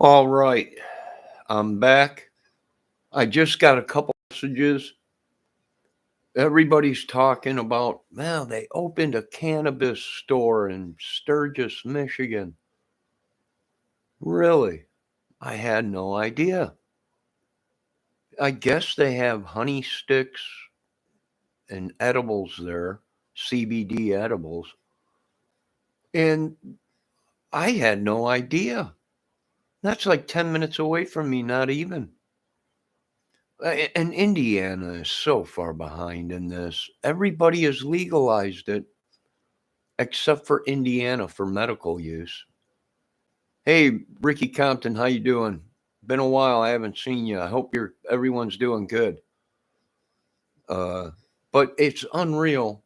All right, I'm back. I just got a couple messages. Everybody's talking about, man, they opened a cannabis store in Sturgist, Michigan. Really? I had no idea. I guess they have honey sticks and edibles there, CBD edibles. And I had no idea. That's like 10 minutes away from me, not even. And Indiana is so far behind in this. Everybody has legalized it except for Indiana for medical use. Hey, Ricky Compton, how you doing? Been a while. I haven't seen you. I hope everyone's doing good. Uh, but it's unreal.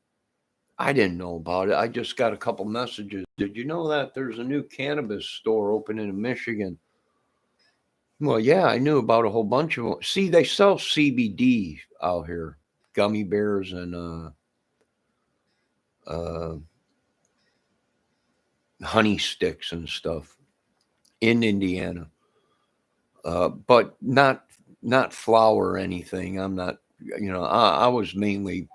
I didn't know about it. I just got a couple messages. Did you know that there's a new cannabis store opening in Michigan? Well, yeah, I knew about a whole bunch of them. See, they sell CBD out here, gummy bears and uh, honey sticks and stuff in Indiana, but not flour or anything. I'm not, I was mainly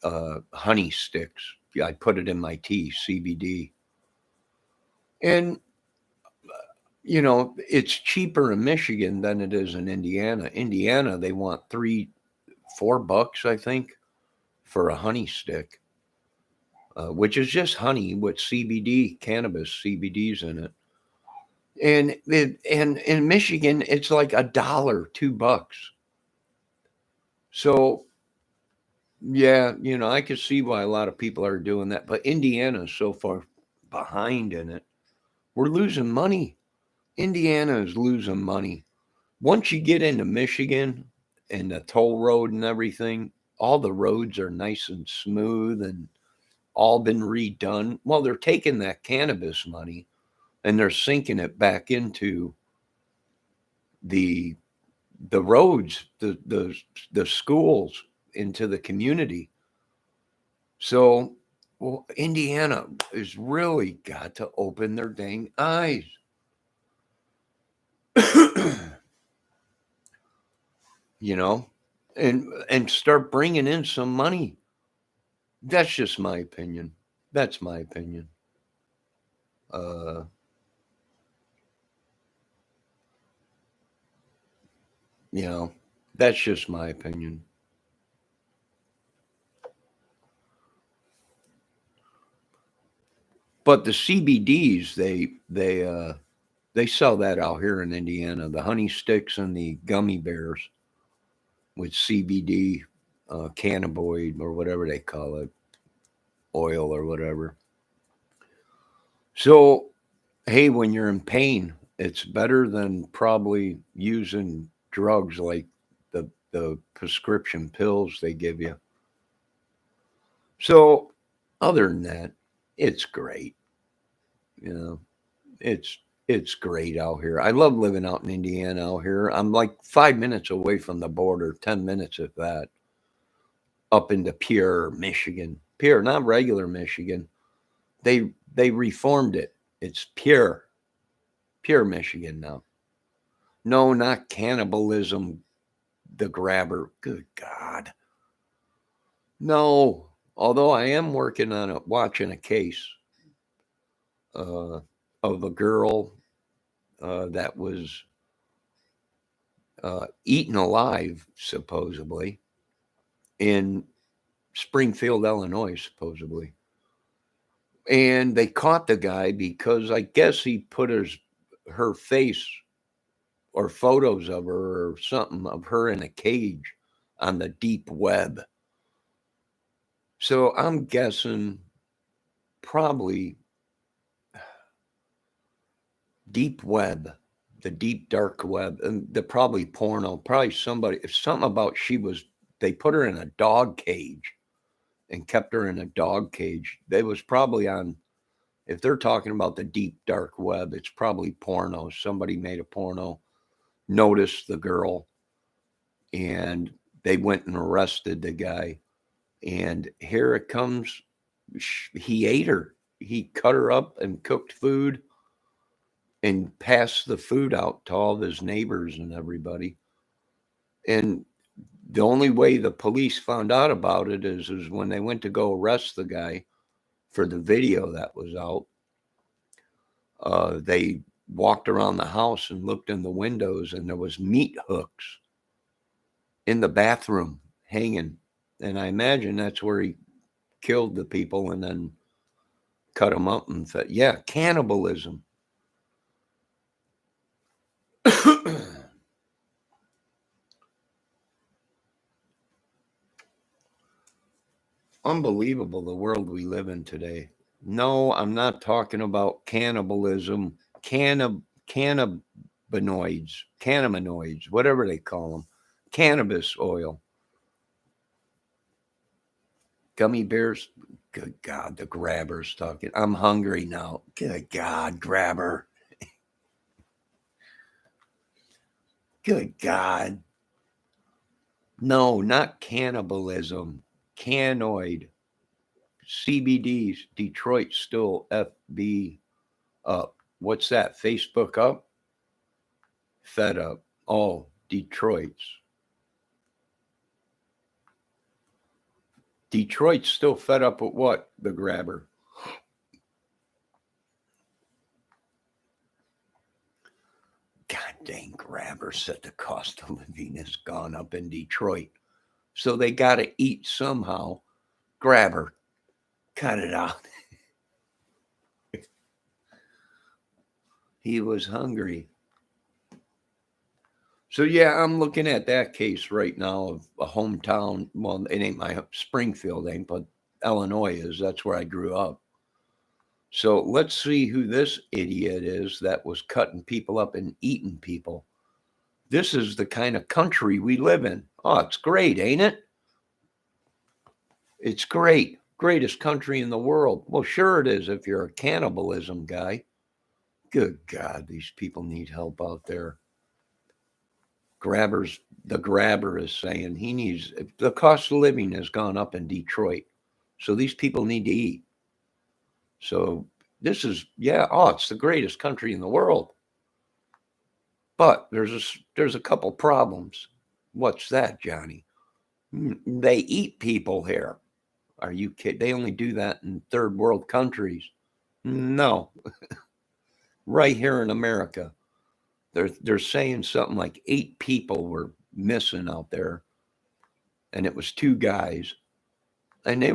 honey sticks. Yeah, I put it in my tea, CBD, and it's cheaper in Michigan than it is in Indiana. Indiana, they want $4, I think, for a honey stick, which is just honey with CBD, cannabis CBDs in it. And in Michigan, it's like $1, $2. So yeah, I could see why a lot of people are doing that, but Indiana is so far behind in it. We're losing money. Indiana is losing money. Once you get into Michigan and the toll road and everything, all the roads are nice and smooth and all been redone. Well, they're taking that cannabis money and they're sinking it back into the the roads, the schools, into the community. So, well, Indiana has really got to open their dang eyes. you know, and start bringing in some money. That's just my opinion. That's my opinion. Uh, you know, that's just my opinion. But the CBDs, they sell that out here in Indiana. The honey sticks and the gummy bears with CBD, cannabinoid or whatever they call it, oil or whatever. So, hey, when you're in pain, it's better than probably using drugs like the prescription pills they give you. So, other than that, it's great. You know, it's it's great out here. I love living out in Indiana out here. I'm like 5 minutes away from the border, 10 minutes if that, up into pure Michigan. Pure, not regular Michigan. They reformed it. It's pure Michigan now. No, not cannibalism, the grabber. Good God. No. Although I am working on watching a case uh, of a girl that was eaten alive, supposedly, in Springfield, Illinois, supposedly. And they caught the guy because I guess he put her face or photos of her or something of her in a cage on the deep web. So I'm guessing probably deep web, the deep dark web, and the probably porno, probably somebody, if something about they put her in a dog cage and kept her in a dog cage. They was probably on, if they're talking about the deep dark web, it's probably porno. Somebody made a porno, noticed the girl, and they went and arrested the guy. And here it comes. He ate her. He cut her up and cooked food and passed the food out to all of his neighbors and everybody. And the only way the police found out about it is when they went to go arrest the guy for the video that was out. They walked around the house and looked in the windows, and there was meat hooks in the bathroom hanging. And I imagine that's where he killed the people and then cut them up and fed. Yeah, cannibalism. Unbelievable, the world we live in today. No, I'm not talking about cannibalism, cannabinoids, whatever they call them, cannabis oil, gummy bears. Good God, the grabber's talking. I'm hungry now. Good God, grabber. Good God. No, not cannibalism. Canoid. CBDs. Detroit still FB up. What's that? Facebook up? Fed up. Oh, Detroit's. Detroit's still fed up with what? The grabber. God dang, grabber said the cost of living has gone up in Detroit. So they got to eat somehow. Grabber, cut it out. He was hungry. So yeah, I'm looking at that case right now of a hometown. Well, it ain't my Springfield, ain't, but Illinois is. That's where I grew up. So let's see who this idiot is that was cutting people up and eating people. This is the kind of country we live in. Oh, it's great, ain't it? It's great. Greatest country in the world. Well, sure it is if you're a cannibalism guy. Good God, these people need help out there. The grabber is saying he needs, the cost of living has gone up in Detroit. So these people need to eat. So this is, it's the greatest country in the world. But there's a couple problems. What's that, Johnny? They eat people here. Are you kidding? They only do that in third world countries. No. Right here in America. They're saying something like 8 people were missing out there. And it was 2 guys. And they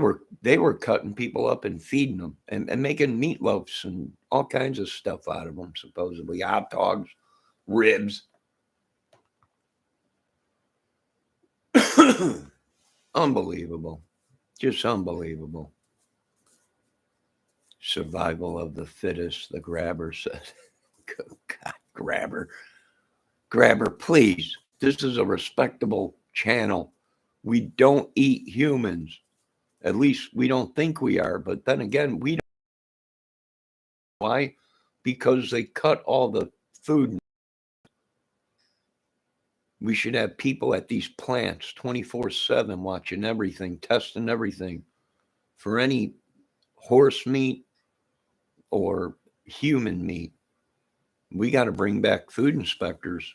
were cutting people up and feeding them and making meatloafs and all kinds of stuff out of them, supposedly. Hot dogs, ribs. Unbelievable. Just unbelievable. Survival of the fittest, the grabber said. God, grabber. Grabber, please. This is a respectable channel. We don't eat humans. At least we don't think we are. But then again, we don't. Why? Because they cut all the food. We should have people at these plants 24/7 watching everything, testing everything for any horse meat or human meat. We got to bring back food inspectors.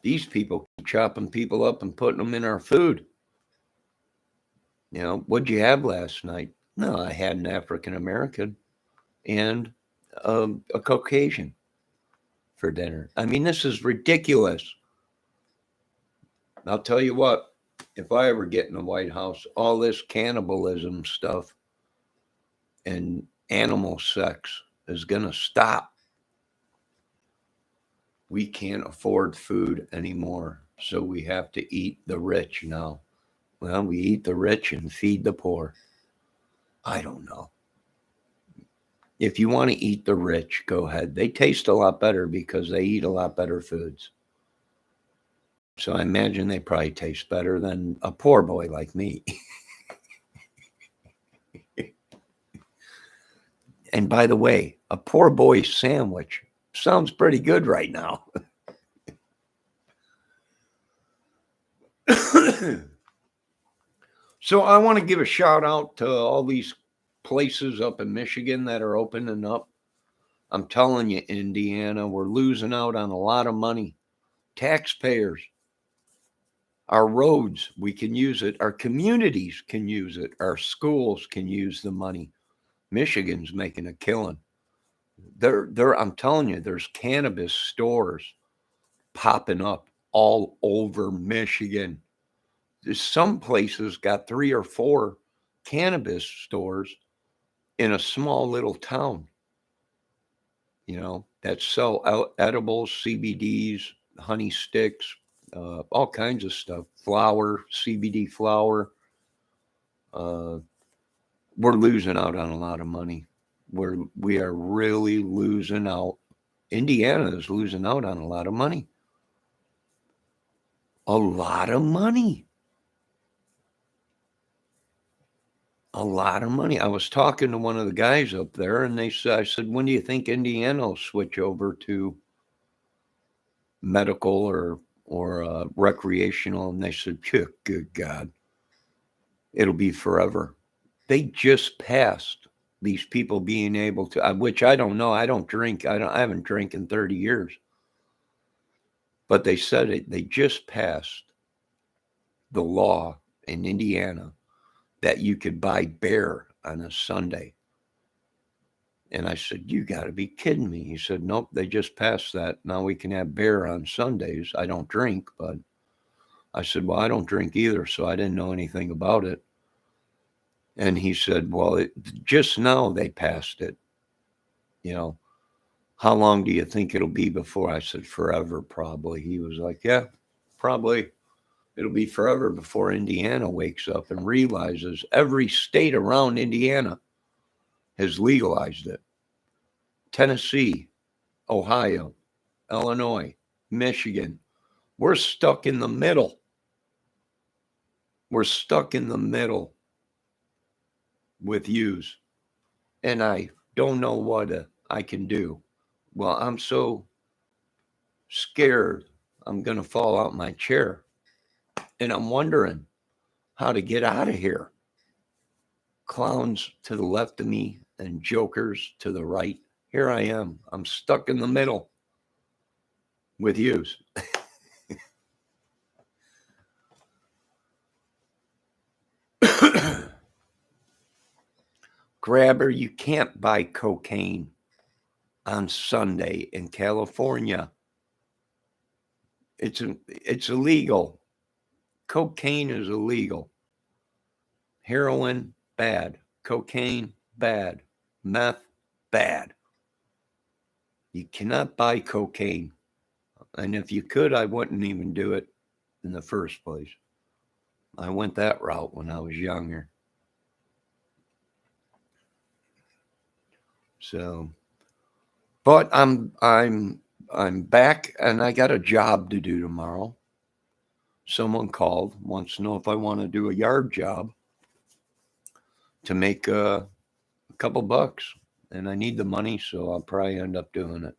These people keep chopping people up and putting them in our food. You know, what'd you have last night? No, I had an African American and a Caucasian for dinner. I mean, this is ridiculous. I'll tell you what, if I ever get in the White House, all this cannibalism stuff and animal sex is going to stop. We can't afford food anymore, so we have to eat the rich now. Well, we eat the rich and feed the poor. I don't know. If you want to eat the rich, go ahead. They taste a lot better because they eat a lot better foods. So I imagine they probably taste better than a poor boy like me. And by the way, a poor boy sandwich sounds pretty good right now. So I want to give a shout out to all these places up in Michigan that are opening up. I'm telling you, Indiana, we're losing out on a lot of money. Taxpayers, our roads, we can use it. Our communities can use it. Our schools can use the money. Michigan's making a killing. I'm telling you, there's cannabis stores popping up all over Michigan. Some places got 3 or 4 cannabis stores in a small little town, that sell edibles, CBDs, honey sticks, all kinds of stuff, flour, CBD flour. Uh, we're losing out on a lot of money. We are really losing out. Indiana is losing out on a lot of money. A lot of money. A lot of money. I was talking to one of the guys up there, and I said, when do you think Indiana will switch over to medical or recreational? And they said, good God, it'll be forever. They just passed these people being able to, which I don't know. I don't drink. I haven't drank in 30 years. But they said it. They just passed the law in Indiana that you could buy beer on a Sunday. And I said, you got to be kidding me. He said, nope, they just passed that. Now we can have beer on Sundays. I don't drink, but I said, well, I don't drink either, so I didn't know anything about it. And he said, well, just now they passed it. How long do you think it'll be before? I said, forever, probably. He was like, yeah, probably. It'll be forever before Indiana wakes up and realizes every state around Indiana has legalized it. Tennessee, Ohio, Illinois, Michigan. We're stuck in the middle. We're stuck in the middle with use. And I don't know what I can do. Well, I'm so scared I'm going to fall out my chair. And I'm wondering how to get out of here. Clowns to the left of me and jokers to the right. Here I am. I'm stuck in the middle with yous. Grabber, you can't buy cocaine on Sunday in California. It's illegal. Cocaine is illegal. Heroin, bad. Cocaine, bad. Meth, bad. You cannot buy cocaine. And if you could, I wouldn't even do it in the first place. I went that route when I was younger. So, but I'm back and I got a job to do tomorrow. Someone called, wants to know if I want to do a yard job to make a couple bucks. And I need the money, so I'll probably end up doing it.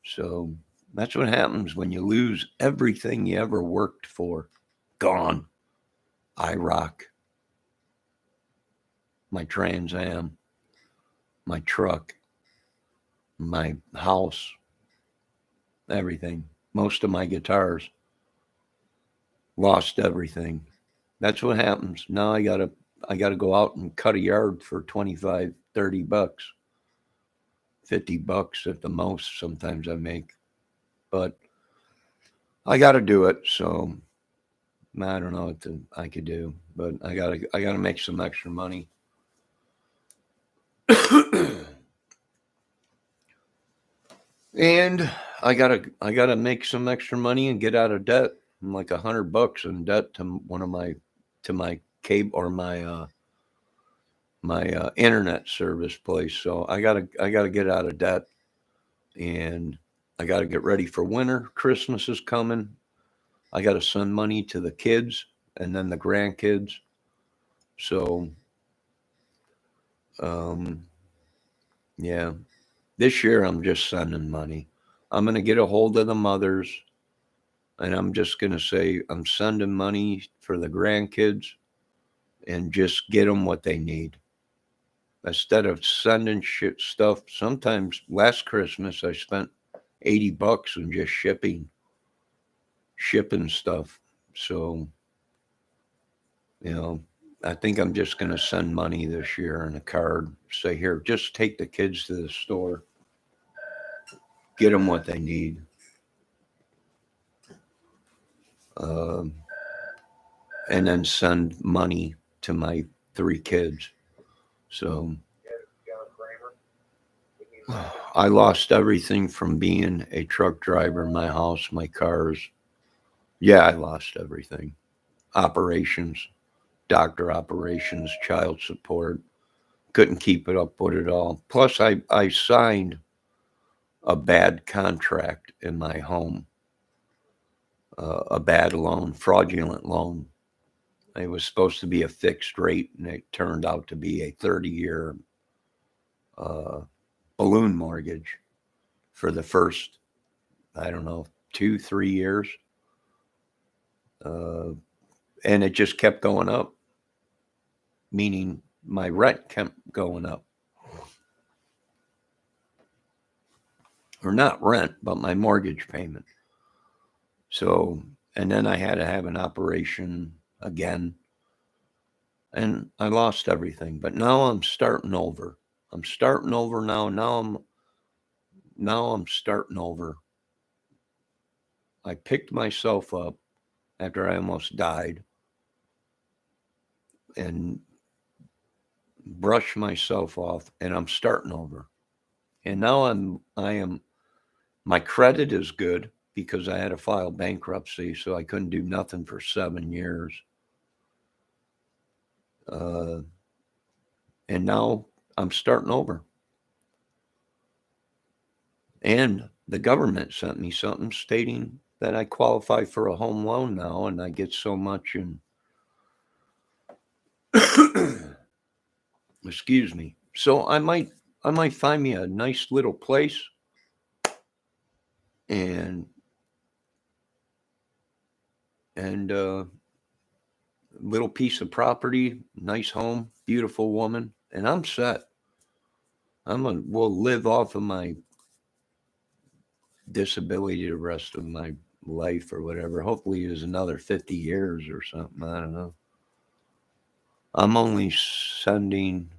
So that's what happens when you lose everything you ever worked for. Gone. IROC, my Trans Am, my truck, my house, everything. Most of my guitars. Lost everything. That's what happens. Now I gotta go out and cut a yard for 25, 30 bucks. 50 bucks at the most sometimes I make. But I gotta do it, so I don't know what I could do. But I gotta make some extra money. And I gotta make some extra money and get out of debt. I'm like $100 in debt to my cable or my internet service place. So I gotta get out of debt, and I gotta get ready for winter. Christmas is coming. I gotta send money to the kids and then the grandkids. So, um, yeah, this year I'm just sending money. I'm gonna get a hold of the mothers, and I'm just gonna say I'm sending money for the grandkids, and just get them what they need. instead of sending shit stuff. Sometimes last Christmas I spent $80 on just shipping stuff. So, you know, I think I'm just going to send money this year in a card. Say, here, just take the kids to the store, get them what they need. Um, and then send money to my 3 kids. So I lost everything from being a truck driver, my house, my cars. Yeah, I lost everything. Operations, doctor operations, child support. Couldn't keep it up with it all. Plus, I signed a bad contract in my home, a bad loan, fraudulent loan. It was supposed to be a fixed rate, and it turned out to be a 30-year uh, balloon mortgage for the first, I don't know, 2, 3 years. Uh, and it just kept going up, meaning my rent kept going up. Or not rent, but my mortgage payment. So, and then I had to have an operation again. And I lost everything. But now I'm starting over. I'm starting over now. Now I'm starting over. I picked myself up after I almost died and brushed myself off, and I'm starting over. And now I am my credit is good because I had to file bankruptcy, so I couldn't do nothing for 7 years. Uh, and now I'm starting over. And the government sent me something stating that I qualify for a home loan now, and I get so much in. Excuse me. So I might find me a nice little place and little piece of property, nice home, beautiful woman, and I'm set. Will live off of my disability the rest of my life or whatever. Hopefully, there's another 50 years or something. I don't know. I'm only sending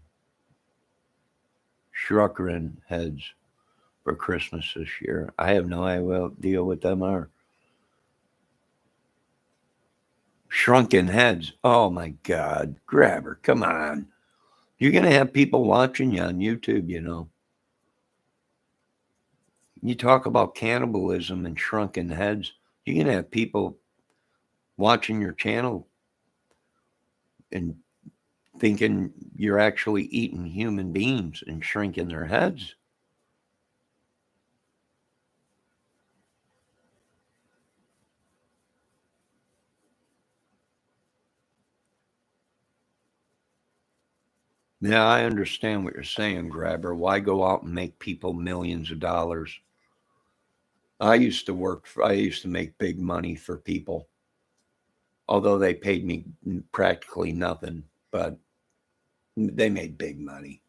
Shruckrin heads for Christmas this year. I have no idea what them are. Shrunken heads. Oh my God. Grabber, come on. You're going to have people watching you on YouTube, you know. You talk about cannibalism and shrunken heads. You're going to have people watching your channel and thinking you're actually eating human beings and shrinking their heads. Yeah, I understand what you're saying, Grabber. Why go out and make people millions of dollars? I used to make big money for people, although they paid me practically nothing, but they made big money.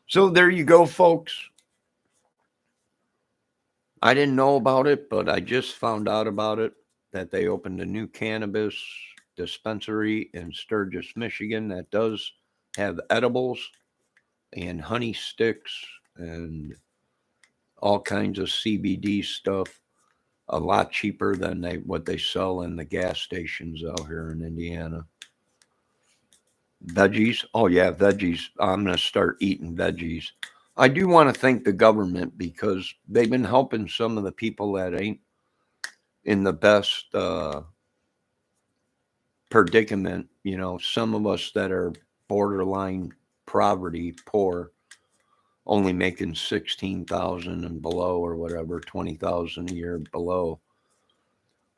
So there you go, folks. I didn't know about it, but I just found out about it, that they opened a new cannabis dispensary in Sturgist, Michigan that does have edibles and honey sticks and all kinds of CBD stuff, a lot cheaper than what they sell in the gas stations out here in Indiana. Veggies. Oh yeah, veggies. I'm going to start eating veggies. I do want to thank the government because they've been helping some of the people that ain't in the best predicament. You know, some of us that are borderline poverty, poor, only making 16,000 and below or whatever, 20,000 a year below,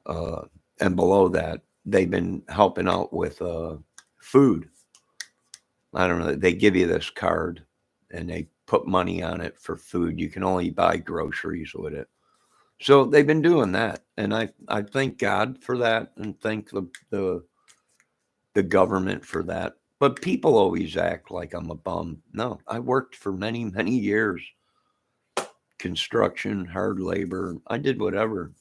and below that, they've been helping out with food. I don't know. They give you this card, and they put money on it for food. You can only buy groceries with it. So they've been doing that, and I thank God for that, and thank the government for that. But people always act like I'm a bum. No, I worked for many, many years. Construction, hard labor. I did whatever,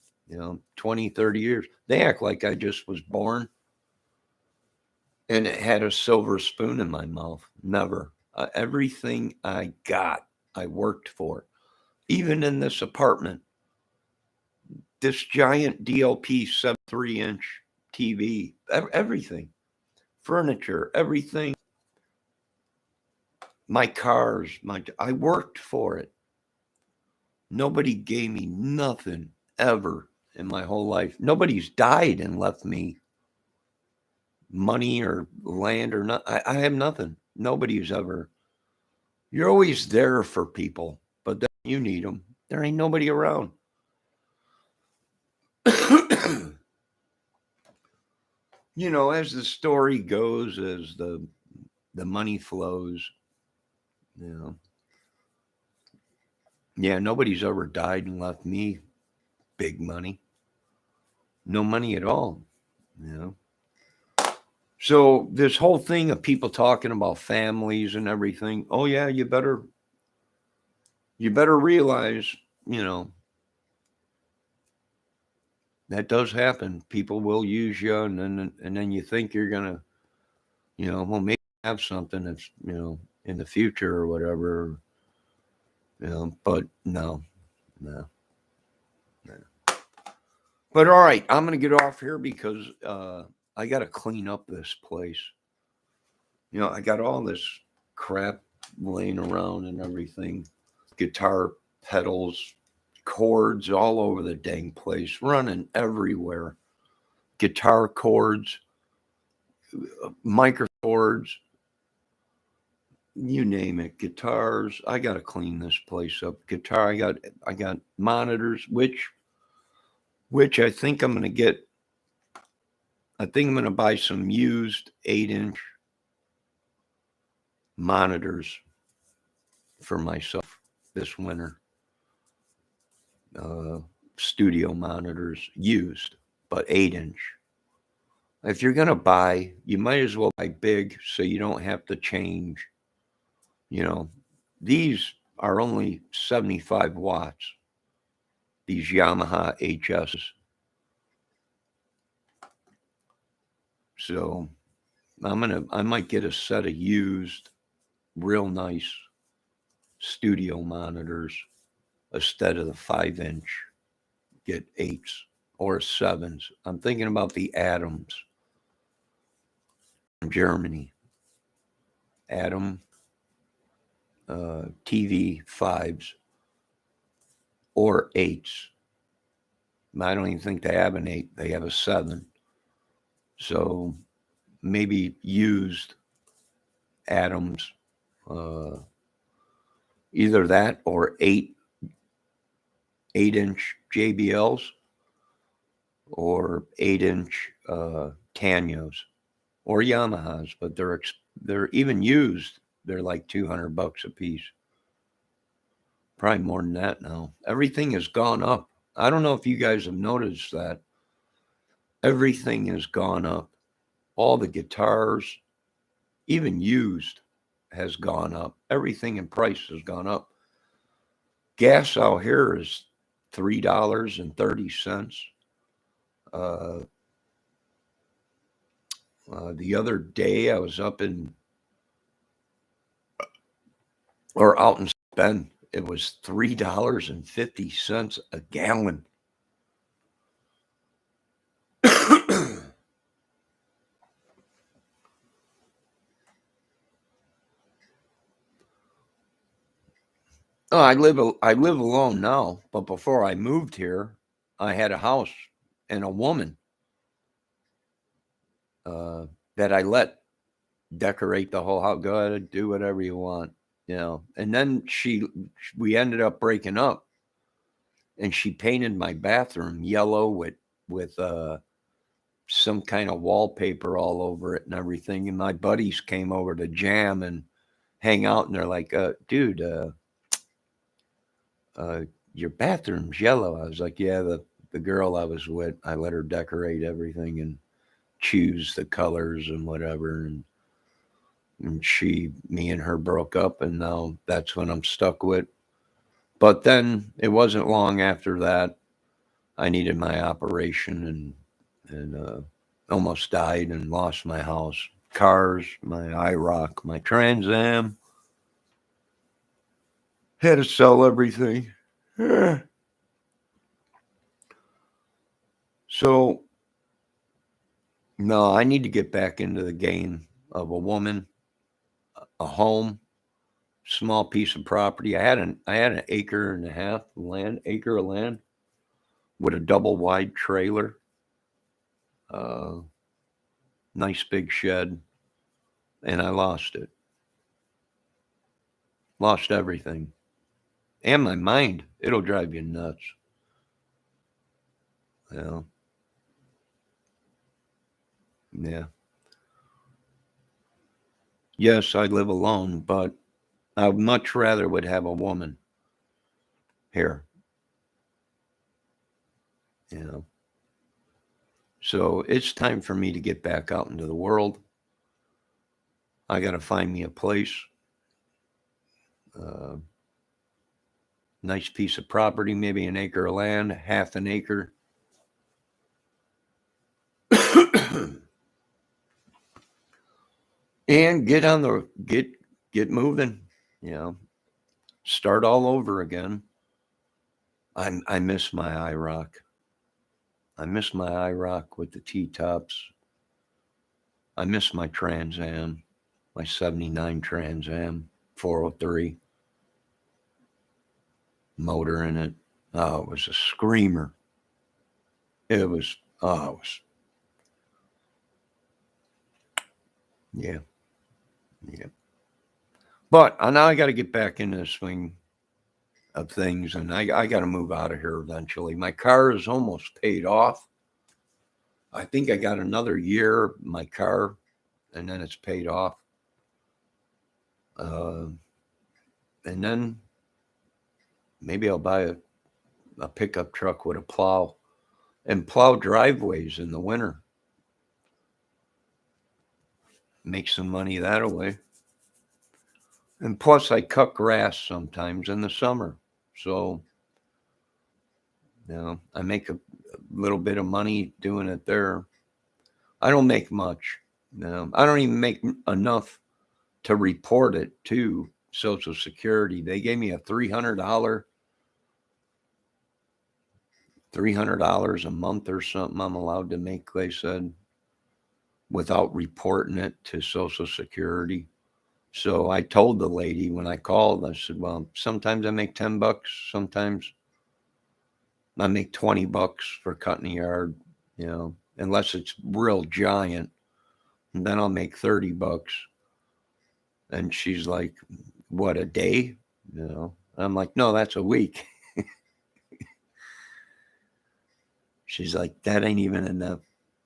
20, 30 years. They act like I just was born and it had a silver spoon in my mouth. Never. Everything I got, I worked for. Even in this apartment, this giant DLP 73-inch TV, everything, furniture, everything, my cars, I worked for it. Nobody gave me nothing ever in my whole life. Nobody's died and left me money or land or not. I have nothing. Nobody's ever. You're always there for people, but then you need them. There ain't nobody around. As the story goes, as the money flows, yeah, nobody's ever died and left me big money. No money at all, So this whole thing of people talking about families and everything, oh yeah, you better realize, that does happen. People will use you, and then you think you're gonna, well, maybe have something that's, in the future or whatever, but no. But all right, I'm gonna get off here because I got to clean up this place. I got all this crap laying around and everything, guitar pedals, cords all over the dang place, running everywhere. Guitar cords, micro cords, you name it. Guitars. I got to clean this place up. Guitar. I got monitors, which I think I'm going to get. I think I'm going to buy some used 8-inch monitors for myself this winter. Studio monitors, used, but 8-inch. If you're going to buy, you might as well buy big so you don't have to change. These are only 75 watts, these Yamaha HSs. So I might get a set of used, real nice studio monitors instead of the 5-inch. Get 8s or 7s. I'm thinking about the Adams from Germany. Adam TV 5s or 8s. I don't even think they have an 8. They have a 7. So maybe used Adams, either that or 8-inch JBLs or 8-inch Tanyos or Yamahas, but they're even used. They're like $200 a piece. Probably more than that now. Everything has gone up. I don't know if you guys have noticed that. Everything has gone up. All the guitars, even used, has gone up. Everything in price has gone up. Gas out here is $3.30. The other day I was out in Bend. It was $3.50 a gallon. Oh, I live alone now, but before I moved here, I had a house and a woman that I let decorate the whole house. Go ahead, do whatever you want, And then we ended up breaking up, and she painted my bathroom yellow with some kind of wallpaper all over it and everything. And my buddies came over to jam, and hang out, and they're like, dude, your bathroom's yellow. I was like, yeah, the girl I was with, I let her decorate everything and choose the colors and whatever. And me and her broke up, and now that's what I'm stuck with. But then it wasn't long after that I needed my operation and almost died and lost my house, cars, my IROC, my Trans Am. Had to sell everything. So no, I need to get back into the game of a woman, a home, small piece of property. I had an acre and a half acre of land with a double wide trailer, uh, nice big shed, and I lost it. Lost everything. And my mind. It'll drive you nuts. You know? Yeah. Yes, I live alone, but I much rather would have a woman here. You know. So it's time for me to get back out into the world. I got to find me a place, uh, nice piece of property, maybe an acre of land, half an acre. And get moving, you know, start all over again. I miss my IROC. I miss my IROC with the T-tops. I miss my Trans Am, my 79 Trans Am 403 motor in it. Oh, it was a screamer. It was, oh, it was, yeah, yeah. But now I got to get back into the swing of things, and I got to move out of here eventually. My car is almost paid off. I think I got another year my car, and then it's paid off. Uh, and then maybe I'll buy a pickup truck with a plow and plow driveways in the winter. Make some money that way. And plus, I cut grass sometimes in the summer. So, I make a little bit of money doing it there. I don't make much. I don't even make enough to report it to Social Security. They gave me a $300 a month or something I'm allowed to make, they said, without reporting it to Social Security. So I told the lady when I called, I said, well, sometimes I make $10, sometimes I make $20 for cutting a yard, unless it's real giant. And then I'll make $30. And she's like, what, a day? I'm like, no, that's a week. She's like, that ain't even enough.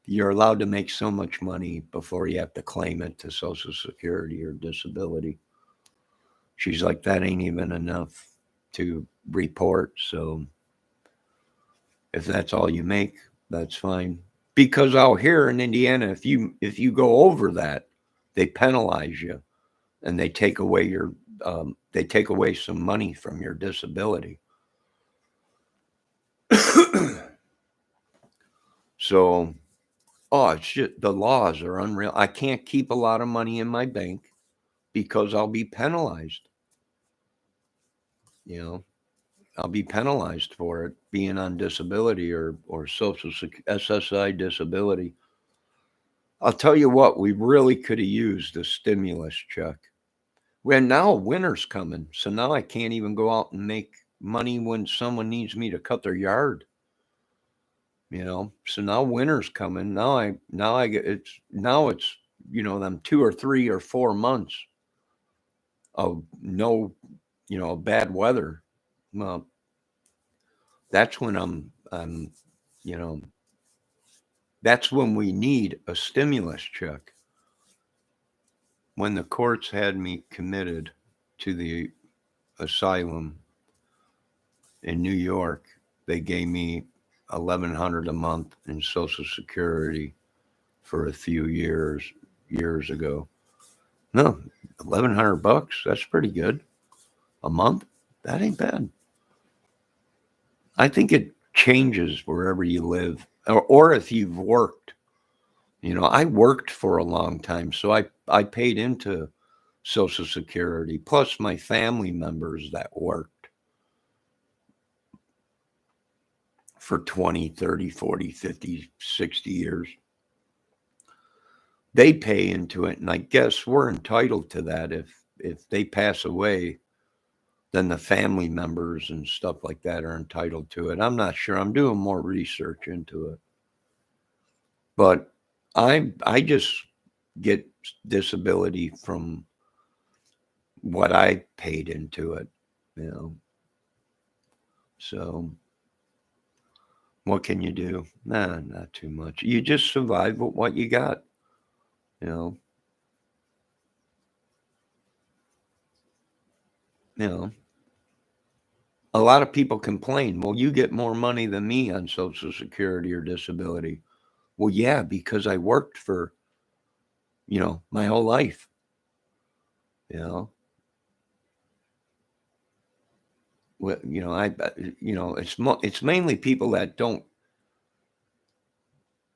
You're allowed to make so much money before you have to claim it to Social Security or disability. She's like, that ain't even enough to report. So if that's all you make, that's fine. Because out here in Indiana, if you go over that, they penalize you and they take away some money from your disability. So, it's just the laws are unreal. I can't keep a lot of money in my bank because I'll be penalized. I'll be penalized for it being on disability or social SSI disability. I'll tell you what, we really could have used a stimulus check. Well, now winter's coming, so now I can't even go out and make money when someone needs me to cut their yard. So now winter's coming. Now I get it's them 2 or 3 or 4 months of no bad weather. Well, that's when I'm you know that's when we need a stimulus check. when the courts had me committed to the asylum in New York, they gave me $1,100 a month in Social Security for a few years ago. No, $1,100. That's pretty good a month. That ain't bad. I think it changes wherever you live, or if you've worked. I worked for a long time, so I paid into Social Security, plus my family members that worked for 20, 30, 40, 50, 60 years. They pay into it, and I guess we're entitled to that. If they pass away, then the family members and stuff like that are entitled to it. I'm not sure. I'm doing more research into it. But I just get disability from what I paid into it, you know. So what can you do? Nah, not too much. You just survive with what you got, you know. You know. A lot of people complain, well, you get more money than me on Social Security or disability. Well, yeah, because I worked for, my whole life, you know. Well, it's mainly people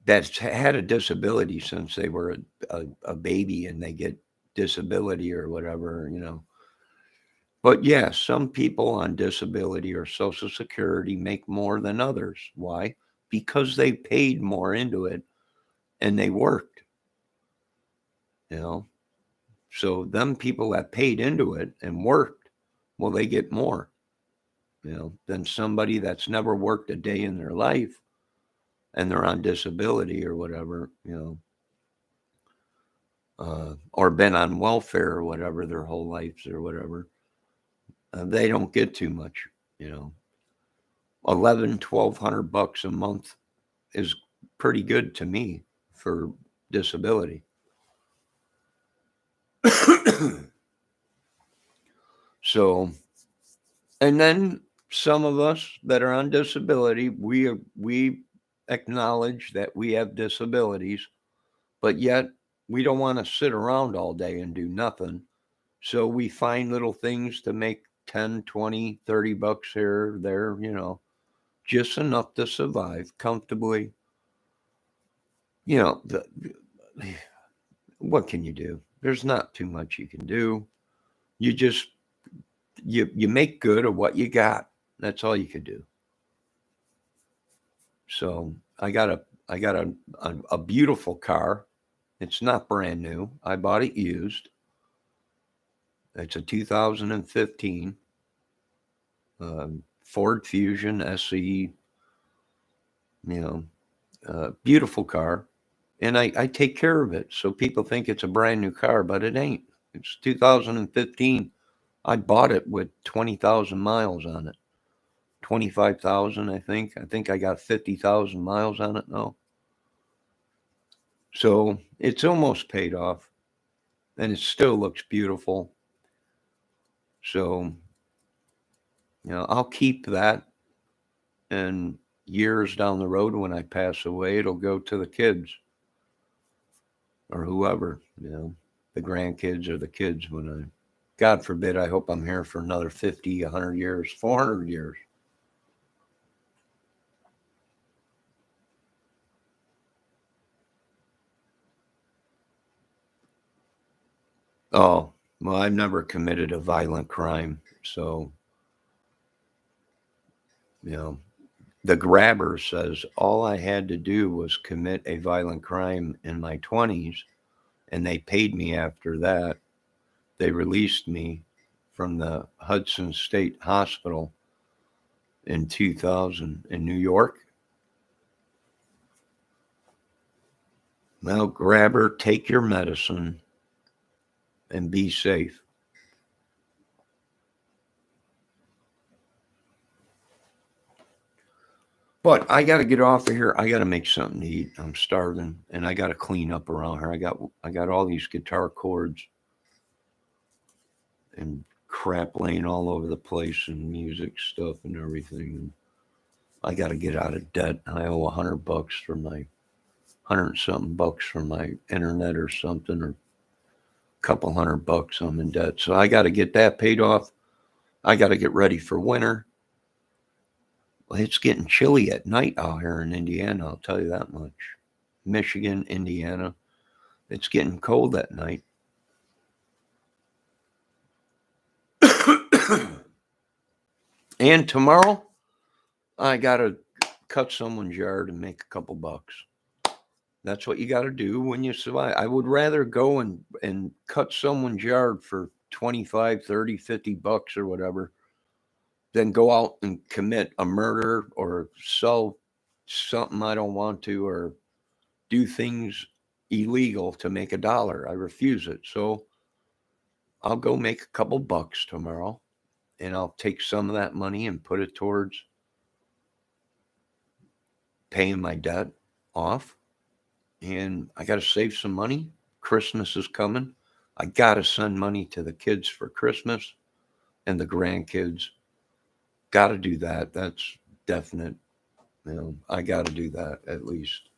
that's had a disability since they were a baby and they get disability or whatever. But yeah, some people on disability or Social Security make more than others. Why? Because they paid more into it and they worked, you know. So them people that paid into it and worked, well, they get more, than somebody that's never worked a day in their life and they're on disability or whatever, or been on welfare or whatever their whole lives or whatever. They don't get too much, you know. 1,100-1,200 bucks a month is pretty good to me for disability. So, and then some of us that are on disability, we acknowledge that we have disabilities, but yet we don't want to sit around all day and do nothing. So we find little things to make 10, 20, 30 bucks here, there, just enough to survive comfortably. The, what can you do? There's not too much you can do. You just you make good of what you got. That's all you could do. So I got a beautiful car. It's not brand new. I bought it used. It's a 2015 Ford Fusion SE. Beautiful car, and I take care of it. So people think it's a brand new car, but it ain't. It's 2015. I bought it with 20,000 miles on it. 25,000, I think. I think I got 50,000 miles on it now. So it's almost paid off, and it still looks beautiful. So, I'll keep that, and years down the road when I pass away, it'll go to the kids or whoever, the grandkids or the kids when God forbid, I hope I'm here for another 50, 100 years, 400 years. Oh, well, I've never committed a violent crime. So, the grabber says all I had to do was commit a violent crime in my 20s, and they paid me after that. They released me from the Hudson State Hospital in 2000 in New York. Well, grabber, take your medicine and be safe. But I got to get off of here. I got to make something to eat. I'm starving, and I got to clean up around here. I got all these guitar chords and crap laying all over the place and music stuff and everything. And I got to get out of debt. I owe $100 for my $100-something for my internet or something, or a couple $100 I'm in debt. So I got to get that paid off. I got to get ready for winter. Well, it's getting chilly at night out here in Indiana, I'll tell you that much. Michigan, Indiana, it's getting cold at night. And tomorrow, I got to cut someone's yard and make a couple bucks. That's what you got to do when you survive. I would rather go and cut someone's yard for 25, 30, $50 or whatever than go out and commit a murder or sell something I don't want to, or do things illegal to make $1. I refuse it. So I'll go make a couple bucks tomorrow, and I'll take some of that money and put it towards paying my debt off. And I got to save some money. Christmas is coming. I got to send money to the kids for Christmas and the grandkids. Got to do that. That's definite. I got to do that at least.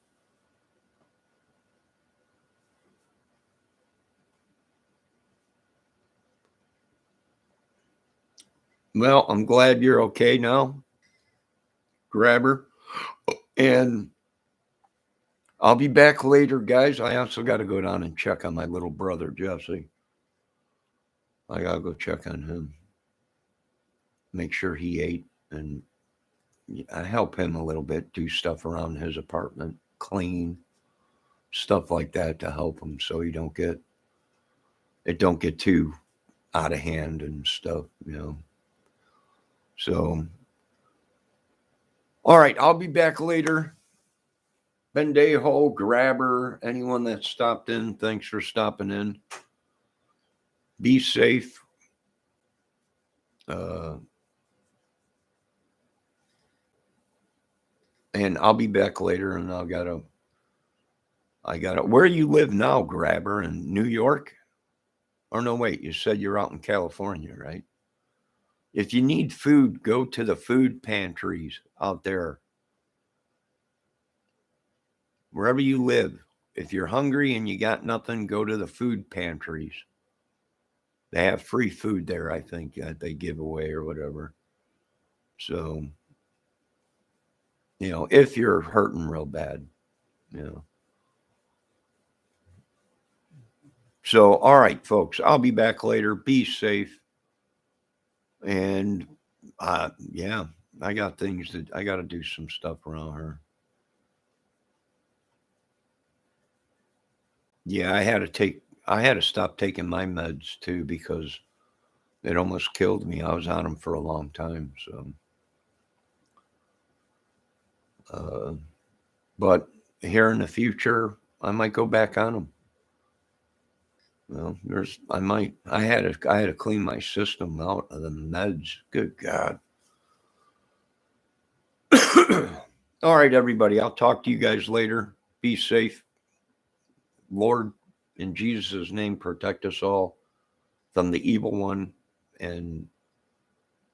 Well, I'm glad you're okay now, Grabber. And I'll be back later, guys. I also got to go down and check on my little brother, Jesse. I got to go check on him. Make sure he ate, and I help him a little bit, do stuff around his apartment, clean, stuff like that to help him so it don't get too out of hand and stuff. So, all right, I'll be back later. Bendejo, Grabber, anyone that stopped in, thanks for stopping in. Be safe. And I'll be back later, and I gotta. Where you live now, Grabber? In New York? Or no, wait, you said you're out in California, right? If you need food, go to the food pantries out there. Wherever you live, if you're hungry and you got nothing, go to the food pantries. They have free food there, I think, that they give away or whatever. So, if you're hurting real bad, So, all right, folks, I'll be back later. Be safe. And, yeah, I got things that I got to do some stuff around here. Yeah, I had to stop taking my meds too, because it almost killed me. I was on them for a long time. So, but here in the future, I might go back on them. Well, I had to clean my system out of the meds. Good God. All right, everybody. I'll talk to you guys later. Be safe. Lord, in Jesus' name, protect us all from the evil one and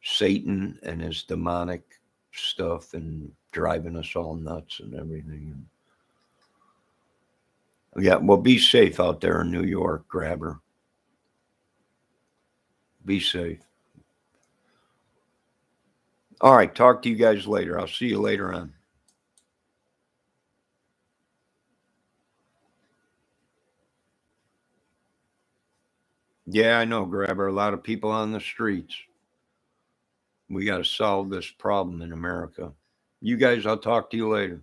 Satan and his demonic stuff and driving us all nuts and everything. Yeah, well, be safe out there in New York, Grabber. Be safe. All right, talk to you guys later. I'll see you later on. Yeah, I know, Grabber. A lot of people on the streets. We got to solve this problem in America. You guys, I'll talk to you later.